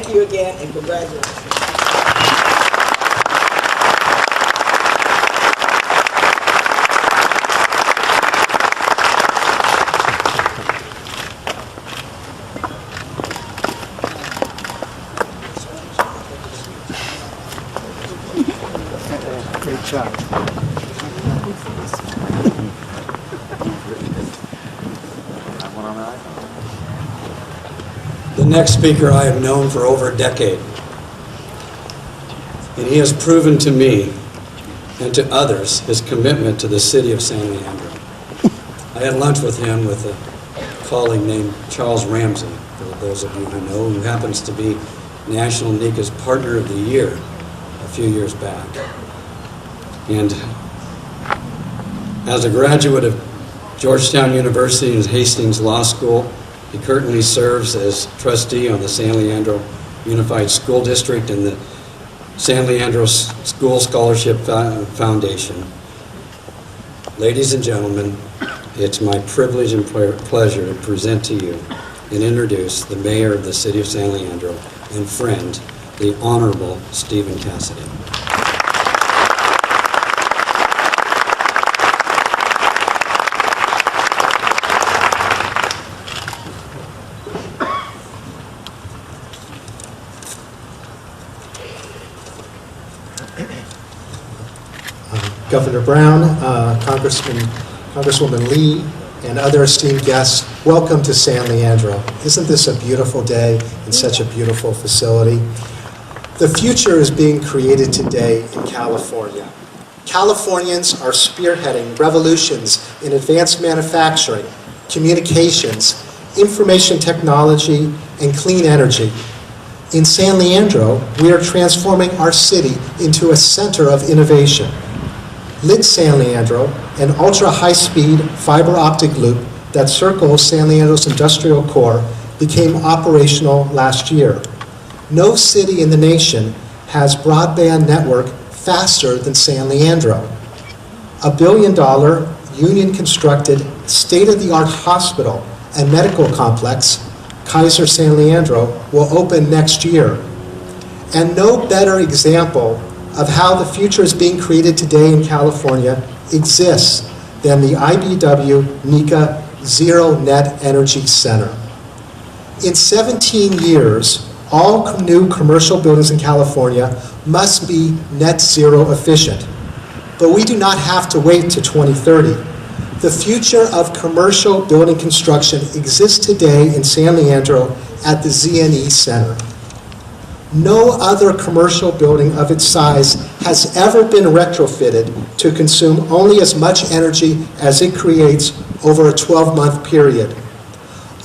thank you again and congratulations. Great job. The next speaker I have known for over a decade, and he has proven to me and to others his commitment to the city of San Leandro. I had lunch with him with a colleague named Charles Ramsey, for those of you who know, who happens to be National NECA's Partner of the Year a few years back. And as a graduate of Georgetown University and Hastings Law School, he currently serves as trustee on the San Leandro Unified School District and the San Leandro School Scholarship Foundation. Ladies and gentlemen, it's my privilege and pleasure to present to you and introduce the mayor of the city of San Leandro and friend, the Honorable Stephen Cassidy. Governor Brown, Congresswoman Lee, and other esteemed guests, welcome to San Leandro. Isn't this a beautiful day and such a beautiful facility? The future is being created today in California. Californians are spearheading revolutions in advanced manufacturing, communications, information technology, and clean energy. In San Leandro, we are transforming our city into a center of innovation. Lit San Leandro, an ultra-high-speed fiber optic loop that circles San Leandro's industrial core, became operational last year. No city in the nation has broadband network faster than San Leandro. A $1 billion, union-constructed, state-of-the-art hospital and medical complex, Kaiser San Leandro, will open next year. And no better example of how the future is being created today in California exists than the IBEW NECA Zero Net Energy Center. In 17 years, all new commercial buildings in California must be net zero efficient. But we do not have to wait to 2030. The future of commercial building construction exists today in San Leandro at the ZNE Center. No other commercial building of its size has ever been retrofitted to consume only as much energy as it creates over a 12-month period.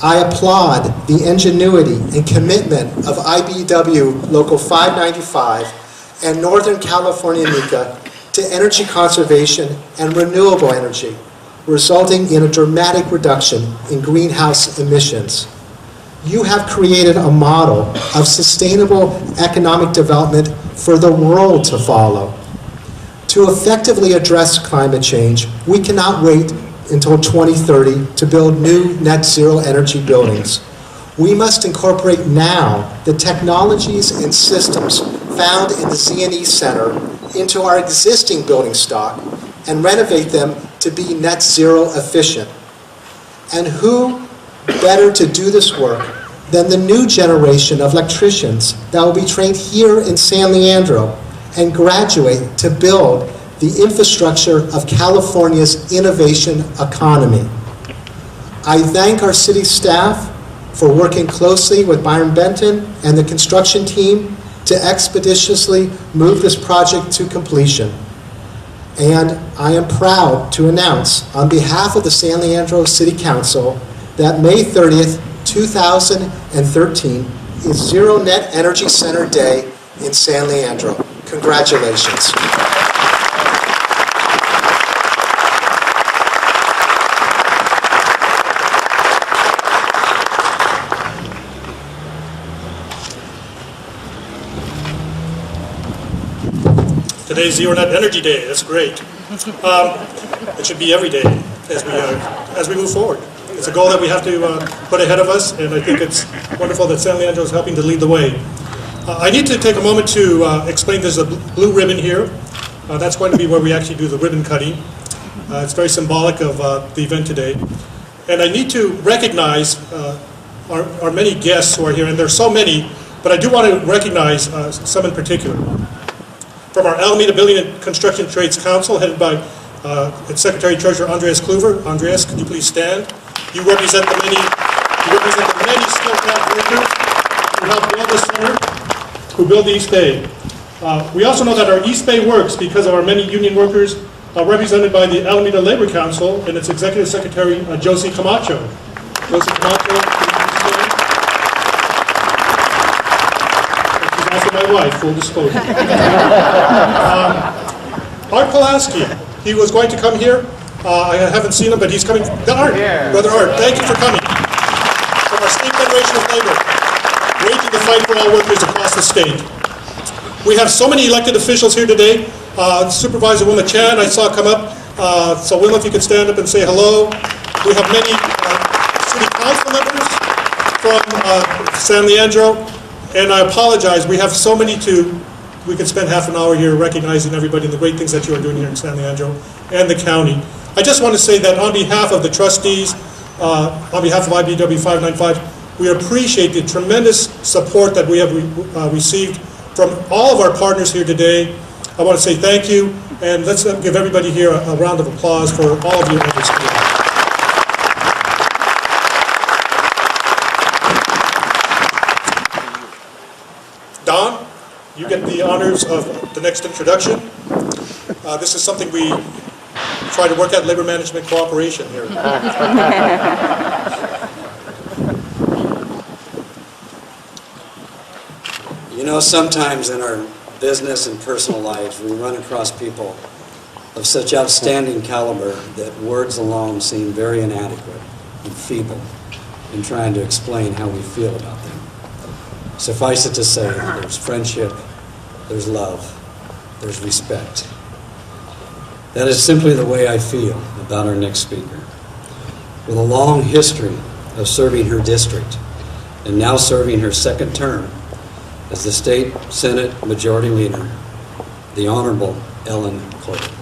I applaud the ingenuity and commitment of IBEW Local 595 and Northern California NECA to energy conservation and renewable energy, resulting in a dramatic reduction in greenhouse emissions. You have created a model of sustainable economic development for the world to follow. To effectively address climate change, we cannot wait until 2030 to build new net zero energy buildings. We must incorporate now the technologies and systems found in the ZNE Center into our existing building stock and renovate them to be net zero efficient. And who better to do this work than the new generation of electricians that will be trained here in San Leandro and graduate to build the infrastructure of California's innovation economy. I thank our city staff for working closely with Byron Benton and the construction team to expeditiously move this project to completion. And I am proud to announce on behalf of the San Leandro City Council that May 30th, 2013 is Zero Net Energy Center Day in San Leandro. Congratulations. Today's Zero Net Energy Day. That's great. It should be every day as we move forward. It's a goal that we have to put ahead of us, and I think it's wonderful that San Leandro is helping to lead the way. I need to take a moment to explain there's a blue ribbon here. That's going to be where we actually do the ribbon cutting. It's very symbolic of the event today. And I need to recognize our many guests who are here, and there's so many, but I do want to recognize some in particular. From our Alameda Building and Construction Trades Council, headed by its Secretary Treasurer Andreas Kluver. Andreas, could you please stand? You represent the many skilled craft workers who help build this center, who build the East Bay. We also know that our East Bay works because of our many union workers represented by the Alameda Labor Council and its Executive Secretary, Josie Camacho. Josie Camacho, she's also my wife, full disclosure. Art Pulaski, he was going to come here. I haven't seen him, but he's coming. Art, Brother Art, thank you for coming. From our State Federation of Labor, waging the fight for all workers across the state. We have so many elected officials here today. Supervisor Wilma Chan, I saw come up. So Wilma, if you could stand up and say hello. We have many city council members from San Leandro. And I apologize, we have so many we could spend half an hour here recognizing everybody and the great things that you are doing here in San Leandro and the county. I just want to say that on behalf of the trustees, on behalf of IBW 595, we appreciate the tremendous support that we have received from all of our partners here today. I want to say thank you, and let's give everybody here a round of applause for all of your efforts today. Don, you get the honors of the next introduction. This is something we try to work at, labor management cooperation here. You know, sometimes in our business and personal lives, we run across people of such outstanding caliber that words alone seem very inadequate and feeble in trying to explain how we feel about them. Suffice it to say, there's friendship, there's love, there's respect. That is simply the way I feel about our next speaker. With a long history of serving her district and now serving her second term as the State Senate Majority Leader, the Honorable Ellen Clayton.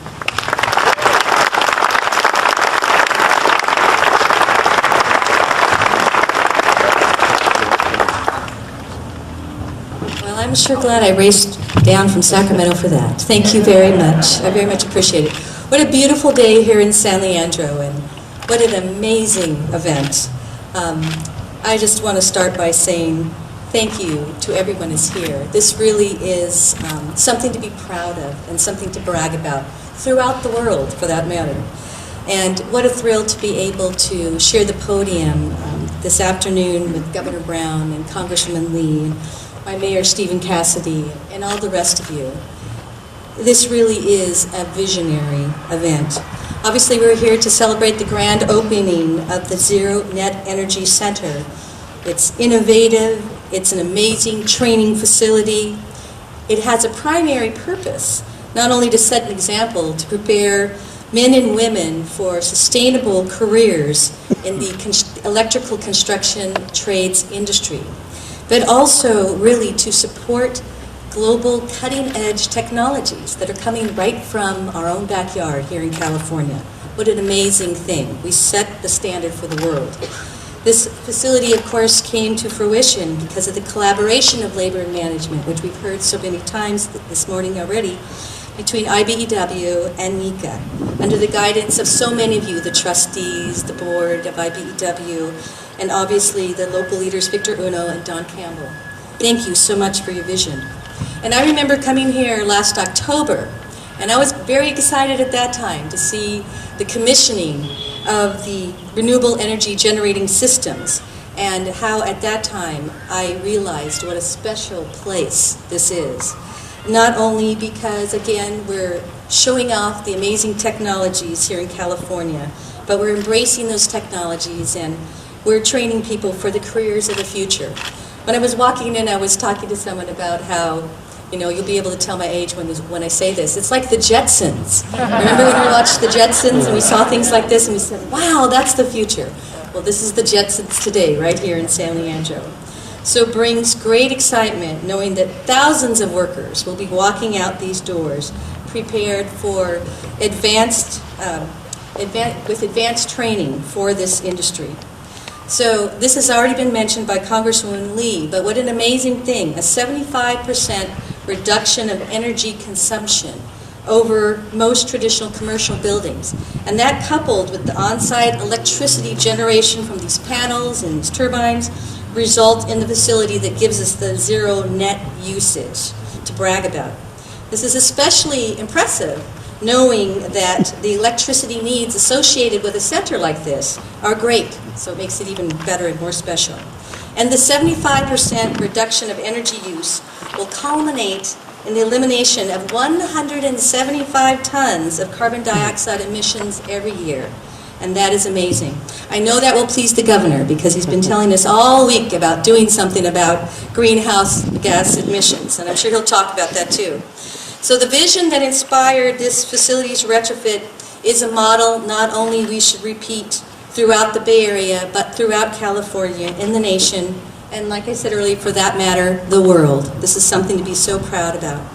Well, I'm sure glad I raced down from Sacramento for that. Thank you very much. I very much appreciate it. What a beautiful day here in San Leandro, and what an amazing event. I just want to start by saying thank you to everyone who's here. This really is something to be proud of and something to brag about throughout the world, for that matter. And what a thrill to be able to share the podium this afternoon with Governor Brown and Congresswoman Lee, and my Mayor Stephen Cassidy, and all the rest of you. This really is a visionary event. Obviously, we're here to celebrate the grand opening of the Zero Net Energy Center. It's innovative. It's an amazing training facility. It has a primary purpose, not only to set an example, to prepare men and women for sustainable careers in the electrical construction trades industry, but also really to support global cutting-edge technologies that are coming right from our own backyard here in California. What an amazing thing. We set the standard for the world. This facility, of course, came to fruition because of the collaboration of labor and management, which we've heard so many times this morning already, between IBEW and NECA, under the guidance of so many of you, the trustees, the board of IBEW, and obviously the local leaders, Victor Uno and Don Campbell. Thank you so much for your vision. And I remember coming here last October, and I was very excited at that time to see the commissioning of the renewable energy generating systems, and how at that time I realized what a special place this is. Not only because, again, we're showing off the amazing technologies here in California, but we're embracing those technologies and we're training people for the careers of the future. When I was walking in, I was talking to someone about how, you know, you'll be able to tell my age when I say this. It's like the Jetsons. Remember when we watched the Jetsons and we saw things like this and we said, wow, that's the future. Well, this is the Jetsons today, right here in San Leandro. So it brings great excitement knowing that thousands of workers will be walking out these doors prepared for advanced training for this industry. So this has already been mentioned by Congresswoman Lee, but what an amazing thing, a 75% reduction of energy consumption over most traditional commercial buildings. And that coupled with the on-site electricity generation from these panels and these turbines result in the facility that gives us the zero net usage to brag about. This is especially impressive knowing that the electricity needs associated with a center like this are great, so it makes it even better and more special. And the 75% reduction of energy use will culminate in the elimination of 175 tons of carbon dioxide emissions every year. And that is amazing. I know that will please the governor because he's been telling us all week about doing something about greenhouse gas emissions, and I'm sure he'll talk about that too. So the vision that inspired this facility's retrofit is a model not only we should repeat throughout the Bay Area, but throughout California, in the nation, and like I said earlier, for that matter, the world. This is something to be so proud about.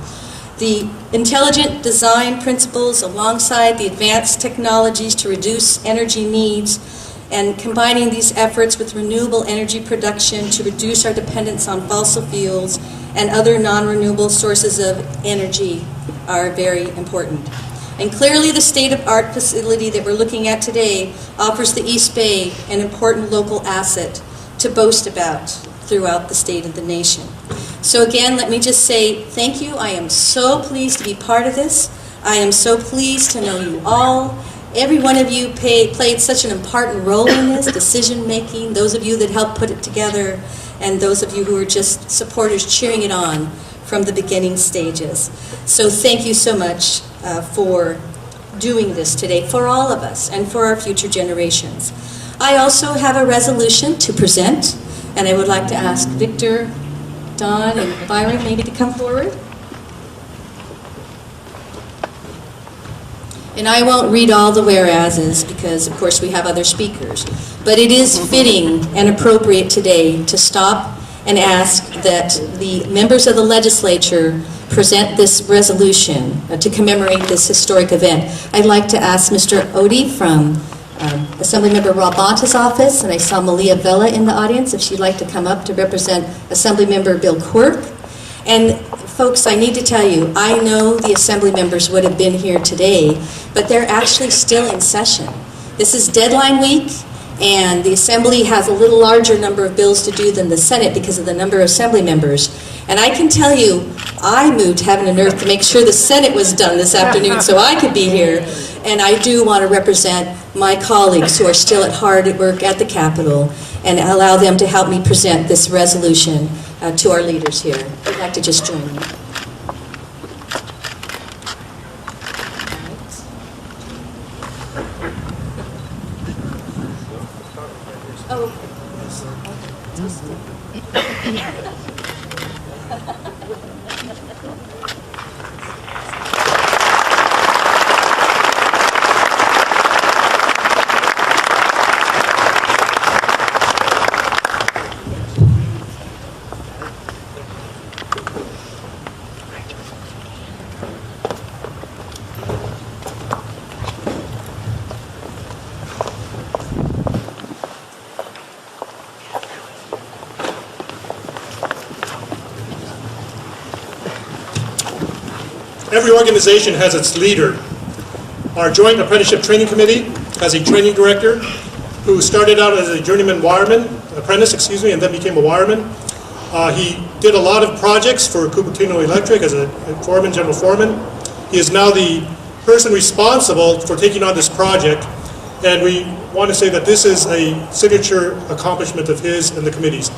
The intelligent design principles alongside the advanced technologies to reduce energy needs and combining these efforts with renewable energy production to reduce our dependence on fossil fuels and other non-renewable sources of energy are very important. And clearly the state-of-the-art facility that we're looking at today offers the East Bay an important local asset to boast about throughout the state of the nation. So again, let me just say thank you. I am so pleased to be part of this. I am so pleased to know you all. Every one of you played such an important role in this, decision-making, those of you that helped put it together, and those of you who are just supporters cheering it on from the beginning stages. So thank you so much for doing this today for all of us and for our future generations. I also have a resolution to present, and I would like to ask Victor, Don, and Byron maybe to come forward. And I won't read all the whereases because, of course, we have other speakers. But it is fitting and appropriate today to stop and ask that the members of the legislature present this resolution to commemorate this historic event. I'd like to ask Mr. Odie from Assemblymember Rabonta's office, and I saw Malia Vela in the audience, if she'd like to come up to represent Assemblymember Bill Quirk. And folks, I need to tell you, I know the Assembly members would have been here today, but they're actually still in session. This is deadline week, and the Assembly has a little larger number of bills to do than the Senate because of the number of Assembly members. And I can tell you, I moved heaven and earth to make sure the Senate was done this afternoon so I could be here. And I do want to represent my colleagues who are still hard at work at the Capitol and allow them to help me present this resolution to our leaders here. I'd like to just join me. Oh. Every organization has its leader. Our Joint Apprenticeship Training Committee has a training director who started out as a journeyman apprentice, and then became a wireman. He did a lot of projects for Cupertino Electric as a general foreman. He is now the person responsible for taking on this project, and we want to say that this is a signature accomplishment of his and the committee's.